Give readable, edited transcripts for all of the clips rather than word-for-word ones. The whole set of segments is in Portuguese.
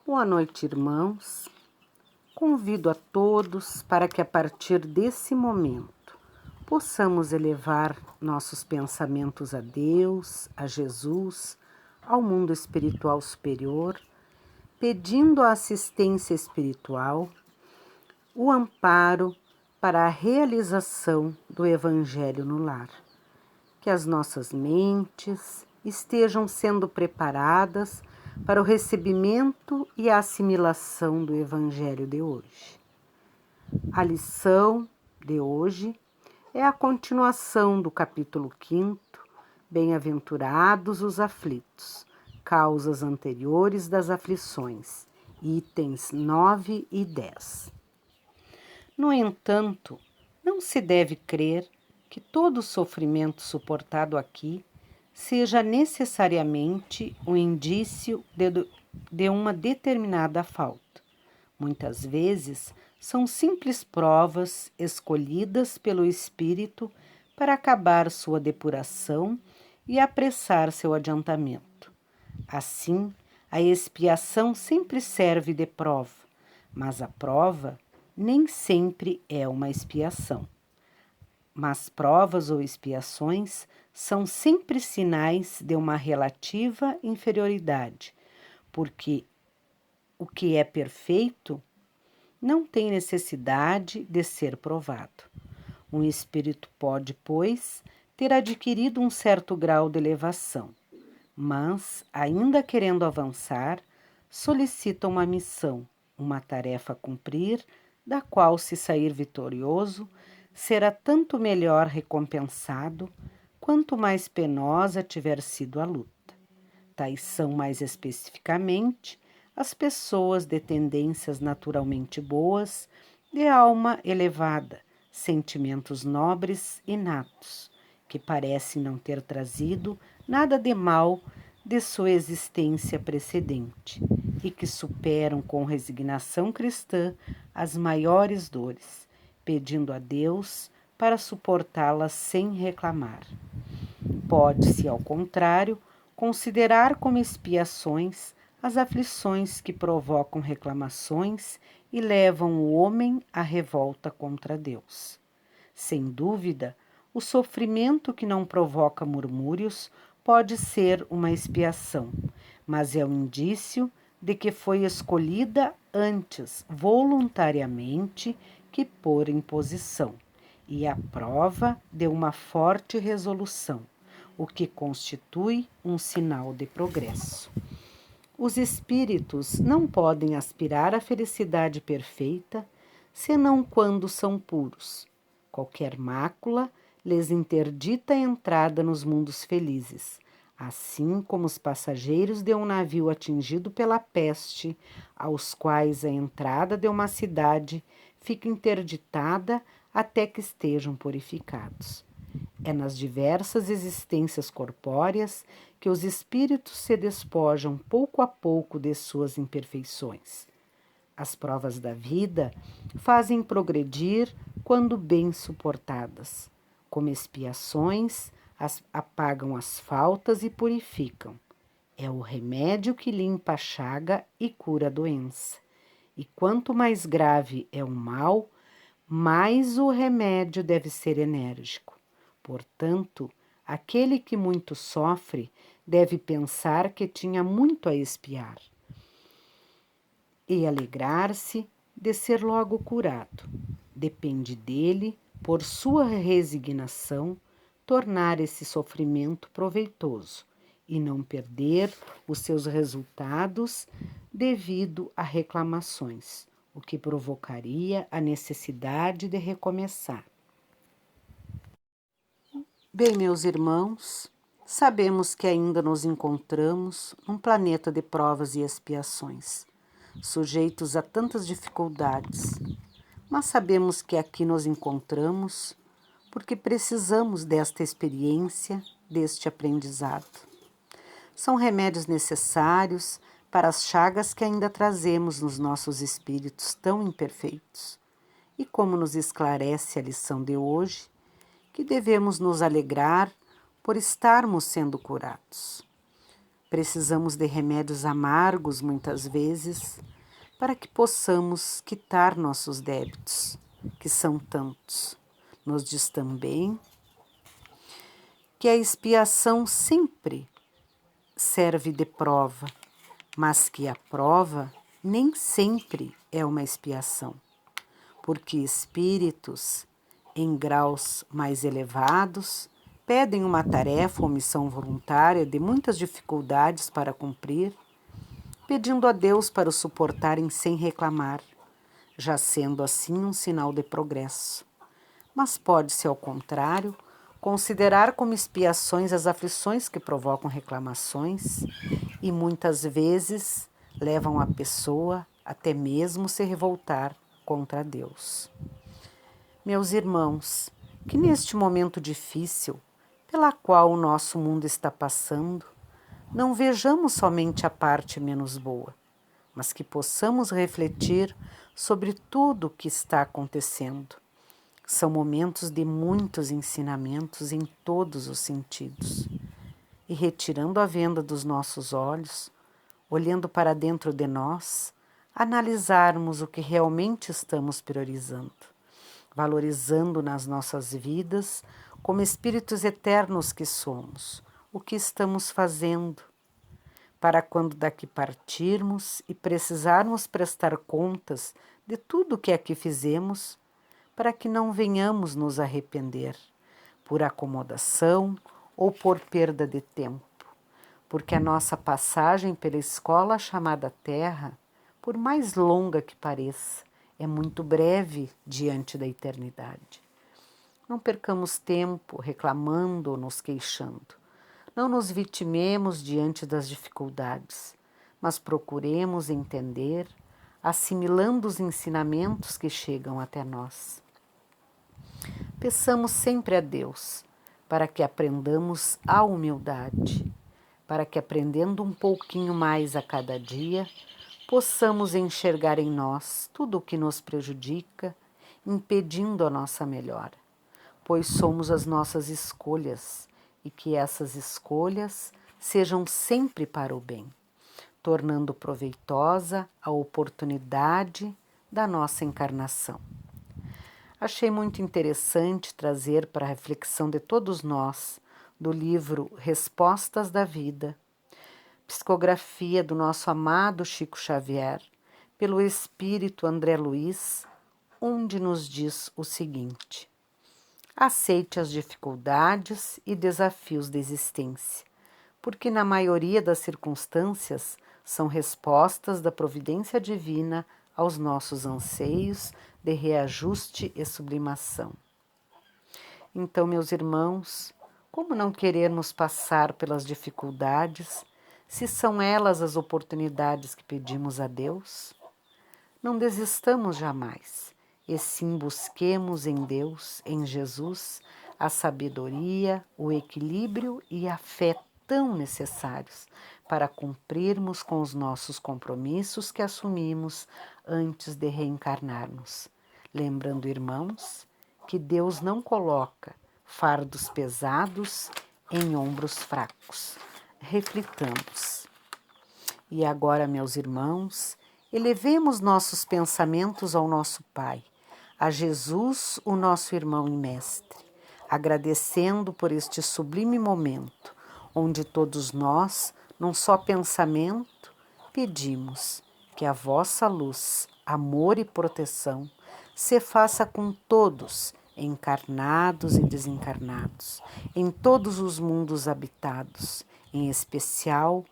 Boa noite, irmãos. Convido a todos para que a partir desse momento possamos elevar nossos pensamentos a Deus, a Jesus, ao mundo espiritual superior, pedindo a assistência espiritual, o amparo para a realização do Evangelho no lar. Que as nossas mentes estejam sendo preparadas para o recebimento e a assimilação do Evangelho de hoje. A lição de hoje é a continuação do capítulo 5, Bem-aventurados os aflitos, causas anteriores das aflições, itens 9 e 10. No entanto, não se deve crer que todo sofrimento suportado aqui seja necessariamente um indício de uma determinada falta. Muitas vezes são simples provas escolhidas pelo Espírito para acabar sua depuração e apressar seu adiantamento. Assim, a expiação sempre serve de prova, mas a prova nem sempre é uma expiação. Mas provas ou expiações são sempre sinais de uma relativa inferioridade, porque o que é perfeito não tem necessidade de ser provado. Um espírito pode, pois, ter adquirido um certo grau de elevação, mas, ainda querendo avançar, solicita uma missão, uma tarefa a cumprir, da qual, se sair vitorioso, será tanto melhor recompensado, quanto mais penosa tiver sido a luta. Tais são, mais especificamente, as pessoas de tendências naturalmente boas, de alma elevada, sentimentos nobres inatos, que parecem não ter trazido nada de mal de sua existência precedente e que superam com resignação cristã as maiores dores, pedindo a Deus para suportá-las sem reclamar. Pode-se, ao contrário, considerar como expiações as aflições que provocam reclamações e levam o homem à revolta contra Deus. Sem dúvida, o sofrimento que não provoca murmúrios pode ser uma expiação, mas é um indício de que foi escolhida antes voluntariamente que por imposição, e a prova de uma forte resolução, o que constitui um sinal de progresso. Os espíritos não podem aspirar à felicidade perfeita, senão quando são puros. Qualquer mácula lhes interdita a entrada nos mundos felizes, assim como os passageiros de um navio atingido pela peste, aos quais a entrada de uma cidade fica interditada até que estejam purificados. É nas diversas existências corpóreas que os espíritos se despojam pouco a pouco de suas imperfeições. As provas da vida fazem progredir quando bem suportadas. Como expiações, apagam as faltas e purificam. É o remédio que limpa a chaga e cura a doença. E quanto mais grave é o mal, mais o remédio deve ser enérgico. Portanto, aquele que muito sofre deve pensar que tinha muito a expiar e alegrar-se de ser logo curado. Depende dele, por sua resignação, tornar esse sofrimento proveitoso e não perder os seus resultados devido a reclamações, o que provocaria a necessidade de recomeçar. Bem, meus irmãos, sabemos que ainda nos encontramos num planeta de provas e expiações, sujeitos a tantas dificuldades, mas sabemos que aqui nos encontramos porque precisamos desta experiência, deste aprendizado. São remédios necessários para as chagas que ainda trazemos nos nossos espíritos tão imperfeitos. E como nos esclarece a lição de hoje, que devemos nos alegrar por estarmos sendo curados. Precisamos de remédios amargos, muitas vezes, para que possamos quitar nossos débitos, que são tantos. Nos diz também que a expiação sempre serve de prova, mas que a prova nem sempre é uma expiação, porque espíritos em graus mais elevados pedem uma tarefa ou missão voluntária de muitas dificuldades para cumprir, pedindo a Deus para o suportarem sem reclamar, já sendo assim um sinal de progresso. Mas pode-se, ao contrário, considerar como expiações as aflições que provocam reclamações e muitas vezes levam a pessoa até mesmo se revoltar contra Deus. Meus irmãos, que neste momento difícil, pela qual o nosso mundo está passando, não vejamos somente a parte menos boa, mas que possamos refletir sobre tudo o que está acontecendo. São momentos de muitos ensinamentos em todos os sentidos. E retirando a venda dos nossos olhos, olhando para dentro de nós, analisarmos o que realmente estamos priorizando, valorizando nas nossas vidas, como espíritos eternos que somos, o que estamos fazendo, para quando daqui partirmos e precisarmos prestar contas de tudo o que aqui fizemos, para que não venhamos nos arrepender por acomodação ou por perda de tempo, porque a nossa passagem pela escola chamada Terra, por mais longa que pareça, é muito breve diante da eternidade. Não percamos tempo reclamando ou nos queixando. Não nos vitimemos diante das dificuldades, mas procuremos entender, assimilando os ensinamentos que chegam até nós. Peçamos sempre a Deus para que aprendamos a humildade, para que aprendendo um pouquinho mais a cada dia, possamos enxergar em nós tudo o que nos prejudica, impedindo a nossa melhora, pois somos as nossas escolhas e que essas escolhas sejam sempre para o bem, tornando proveitosa a oportunidade da nossa encarnação. Achei muito interessante trazer para a reflexão de todos nós, do livro Respostas da Vida, psicografia do nosso amado Chico Xavier, pelo espírito André Luiz, onde nos diz o seguinte: aceite as dificuldades e desafios da existência, porque na maioria das circunstâncias são respostas da providência divina aos nossos anseios de reajuste e sublimação. Então, meus irmãos, como não querermos passar pelas dificuldades, se são elas as oportunidades que pedimos a Deus? Não desistamos jamais, e sim busquemos em Deus, em Jesus, a sabedoria, o equilíbrio e a fé tão necessários para cumprirmos com os nossos compromissos que assumimos antes de reencarnarmos. Lembrando, irmãos, que Deus não coloca fardos pesados em ombros fracos. Reflitamos. E agora, meus irmãos, elevemos nossos pensamentos ao nosso Pai, a Jesus, o nosso irmão e mestre, agradecendo por este sublime momento, onde todos nós, num só pensamento, pedimos que a vossa luz, amor e proteção se faça com todos, encarnados e desencarnados, em todos os mundos habitados, em especial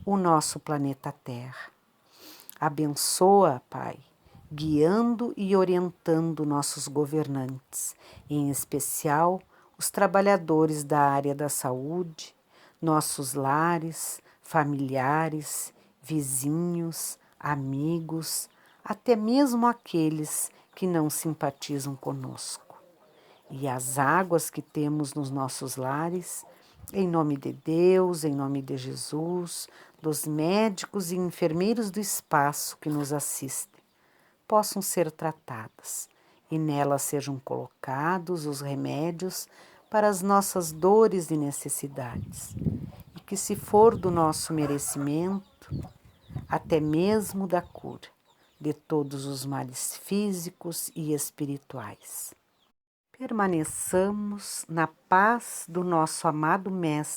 o nosso planeta Terra. Abençoa, Pai, guiando e orientando nossos governantes, em especial os trabalhadores da área da saúde, nossos lares, familiares, vizinhos, amigos, até mesmo aqueles que não simpatizam conosco. E as águas que temos nos nossos lares, em nome de Deus, em nome de Jesus, dos médicos e enfermeiros do espaço que nos assistem, possam ser tratadas e nelas sejam colocados os remédios para as nossas dores e necessidades, e que, se for do nosso merecimento, até mesmo da cura de todos os males físicos e espirituais. Permaneçamos na paz do nosso amado Mestre